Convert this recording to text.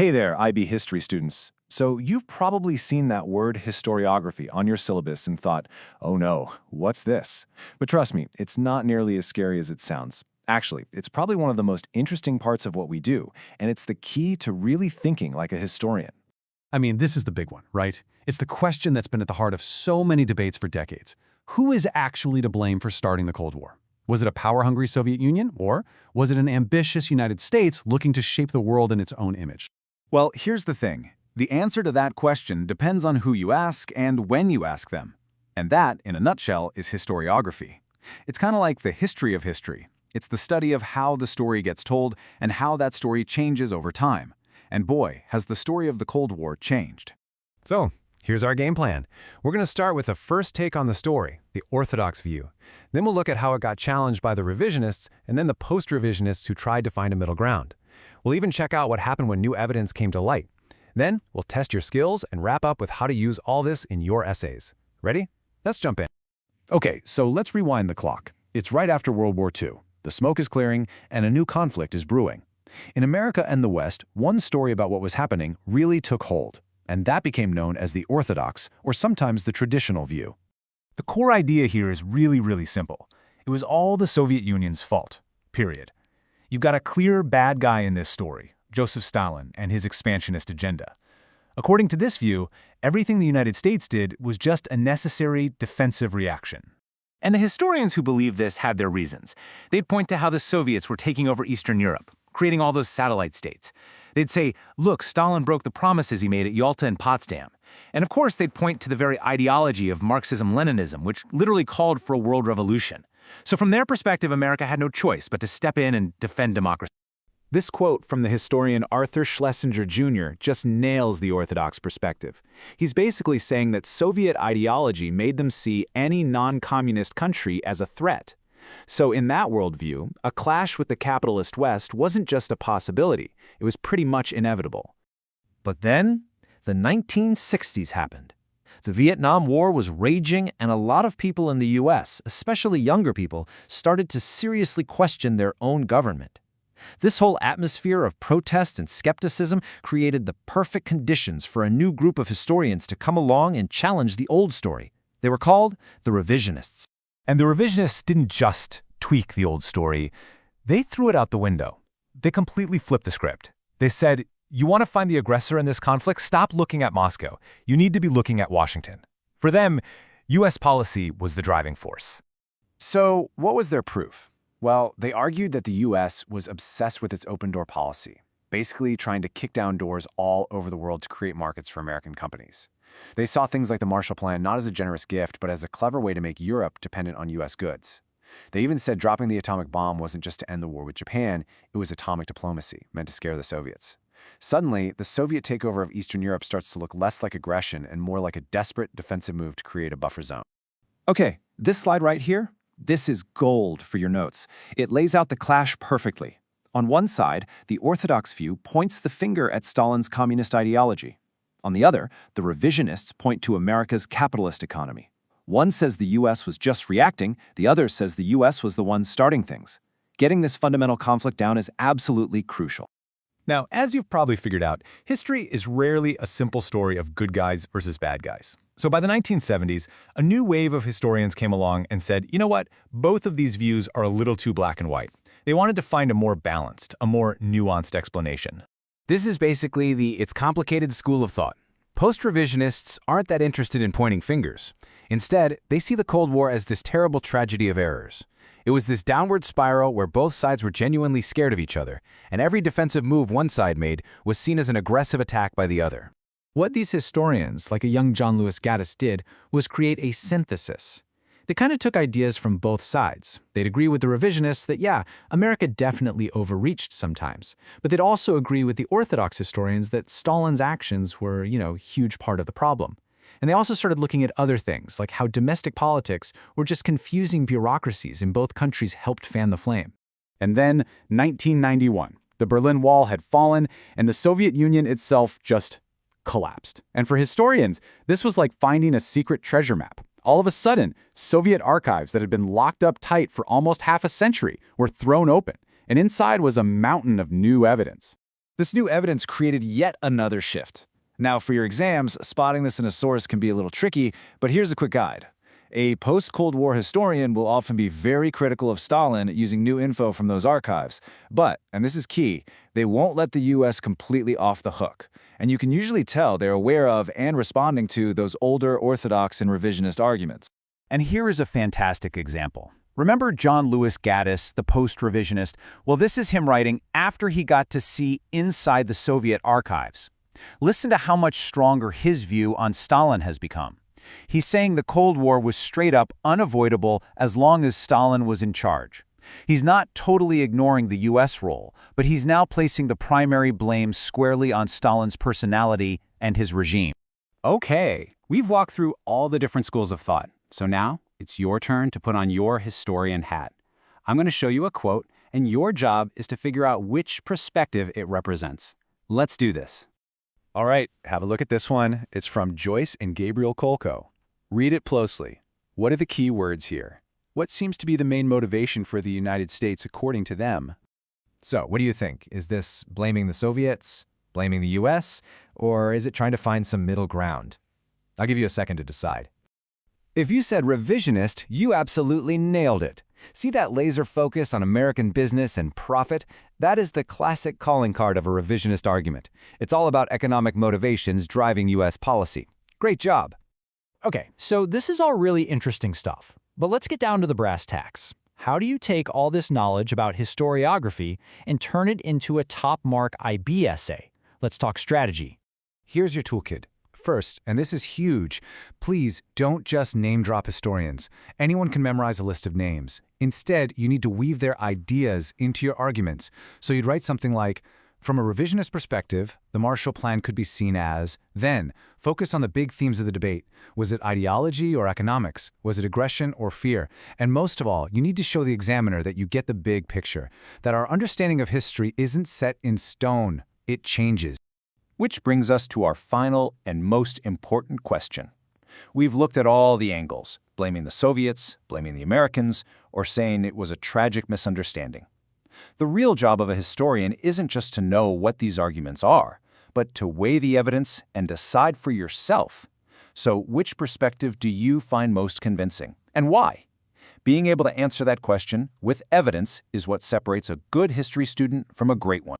Hey there, IB history students. So you've probably seen that word historiography on your syllabus and thought, oh no, what's this? But trust me, it's not nearly as scary as it sounds. Actually, it's probably one of the most interesting parts of what we do, and it's the key to really thinking like a historian. I mean, this is the big one, right? It's the question that's been at the heart of so many debates for decades. Who is actually to blame for starting the Cold War? Was it a power-hungry Soviet Union, or was it an ambitious United States looking to shape the world in its own image? Well, here's the thing. The answer to that question depends on who you ask and when you ask them. And that, in a nutshell, is historiography. It's kind of like the history of history. It's the study of how the story gets told and how that story changes over time. And boy, has the story of the Cold War changed. So, here's our game plan. We're going to start with a first take on the story, the orthodox view. Then we'll look at how it got challenged by the revisionists and then the post-revisionists who tried to find a middle ground. We'll even check out what happened when new evidence came to light. Then, we'll test your skills and wrap up with how to use all this in your essays. Ready? Let's jump in. Okay, so let's rewind the clock. It's right after World War II. The smoke is clearing, and a new conflict is brewing. In America and the West, one story about what was happening really took hold, and that became known as the orthodox, or sometimes the traditional view. The core idea here is really simple. It was all the Soviet Union's fault, period. You've got a clear bad guy in this story, Joseph Stalin and his expansionist agenda. According to this view, everything the United States did was just a necessary defensive reaction. And the historians who believe this had their reasons. They'd point to how the Soviets were taking over Eastern Europe, creating all those satellite states. They'd say, look, Stalin broke the promises he made at Yalta and Potsdam. And of course, they'd point to the very ideology of Marxism-Leninism, which literally called for a world revolution. So from their perspective, America had no choice but to step in and defend democracy. This quote from the historian Arthur Schlesinger Jr. just nails the orthodox perspective. He's basically saying that Soviet ideology made them see any non-communist country as a threat. So in that worldview, a clash with the capitalist West wasn't just a possibility, it was pretty much inevitable. But then, the 1960s happened. The Vietnam War was raging, and a lot of people in the U.S., especially younger people, started to seriously question their own government. This whole atmosphere of protest and skepticism created the perfect conditions for a new group of historians to come along and challenge the old story. They were called the revisionists. And the revisionists didn't just tweak the old story. They threw it out the window. They completely flipped the script. They said, you want to find the aggressor in this conflict? Stop looking at Moscow. You need to be looking at Washington. For them, U.S. policy was the driving force. So what was their proof? Well, they argued that the U.S. was obsessed with its open-door policy, basically trying to kick down doors all over the world to create markets for American companies. They saw things like the Marshall Plan not as a generous gift, but as a clever way to make Europe dependent on U.S. goods. They even said dropping the atomic bomb wasn't just to end the war with Japan, it was atomic diplomacy, meant to scare the Soviets. Suddenly, the Soviet takeover of Eastern Europe starts to look less like aggression and more like a desperate defensive move to create a buffer zone. Okay, this slide right here, this is gold for your notes. It lays out the clash perfectly. On one side, the orthodox view points the finger at Stalin's communist ideology. On the other, the revisionists point to America's capitalist economy. One says the U.S. was just reacting, the other says the U.S. was the one starting things. Getting this fundamental conflict down is absolutely crucial. Now, as you've probably figured out, history is rarely a simple story of good guys versus bad guys. So by the 1970s, a new wave of historians came along and said, you know what, both of these views are a little too black and white. They wanted to find a more balanced, a more nuanced explanation. This is basically the it's complicated school of thought. Post-revisionists aren't that interested in pointing fingers. Instead, they see the Cold War as this terrible tragedy of errors. It was this downward spiral where both sides were genuinely scared of each other, and every defensive move one side made was seen as an aggressive attack by the other. What these historians, like a young John Lewis Gaddis, did was create a synthesis. They kind of took ideas from both sides. They'd agree with the revisionists that, yeah, America definitely overreached sometimes, but they'd also agree with the orthodox historians that Stalin's actions were, a huge part of the problem. And they also started looking at other things, like how domestic politics were just confusing bureaucracies in both countries helped fan the flame. And then, 1991. The Berlin Wall had fallen, and the Soviet Union itself just collapsed. And for historians, this was like finding a secret treasure map. All of a sudden, Soviet archives that had been locked up tight for almost half a century were thrown open, and inside was a mountain of new evidence. This new evidence created yet another shift. Now, for your exams, spotting this in a source can be a little tricky, but here's a quick guide. A post-Cold War historian will often be very critical of Stalin using new info from those archives. But, and this is key, they won't let the US completely off the hook. And you can usually tell they're aware of and responding to those older orthodox and revisionist arguments. And here is a fantastic example. Remember John Lewis Gaddis, the post-revisionist? Well, this is him writing after he got to see inside the Soviet archives. Listen to how much stronger his view on Stalin has become. He's saying the Cold War was straight up unavoidable as long as Stalin was in charge. He's not totally ignoring the US role, but he's now placing the primary blame squarely on Stalin's personality and his regime. Okay, we've walked through all the different schools of thought, so now it's your turn to put on your historian hat. I'm going to show you a quote, and your job is to figure out which perspective it represents. Let's do this. All right, have a look at this one. It's from Joyce and Gabriel Kolko. Read it closely. What are the key words here? What seems to be the main motivation for the United States according to them? So, what do you think? Is this blaming the Soviets, blaming the US, or is it trying to find some middle ground? I'll give you a second to decide. If you said revisionist, you absolutely nailed it. See that laser focus on American business and profit? That is the classic calling card of a revisionist argument. It's all about economic motivations driving US policy. Great job. Okay, so this is all really interesting stuff. But let's get down to the brass tacks. How do you take all this knowledge about historiography and turn it into a top-mark IB essay? Let's talk strategy. Here's your toolkit. First, and this is huge, please don't just name-drop historians. Anyone can memorize a list of names. Instead, you need to weave their ideas into your arguments. So you'd write something like, from a revisionist perspective, the Marshall Plan could be seen as, then, focus on the big themes of the debate. Was it ideology or economics? Was it aggression or fear? And most of all, you need to show the examiner that you get the big picture, that our understanding of history isn't set in stone. It changes. Which brings us to our final and most important question. We've looked at all the angles, blaming the Soviets, blaming the Americans, or saying it was a tragic misunderstanding. The real job of a historian isn't just to know what these arguments are, but to weigh the evidence and decide for yourself. So which perspective do you find most convincing, and why? Being able to answer that question with evidence is what separates a good history student from a great one.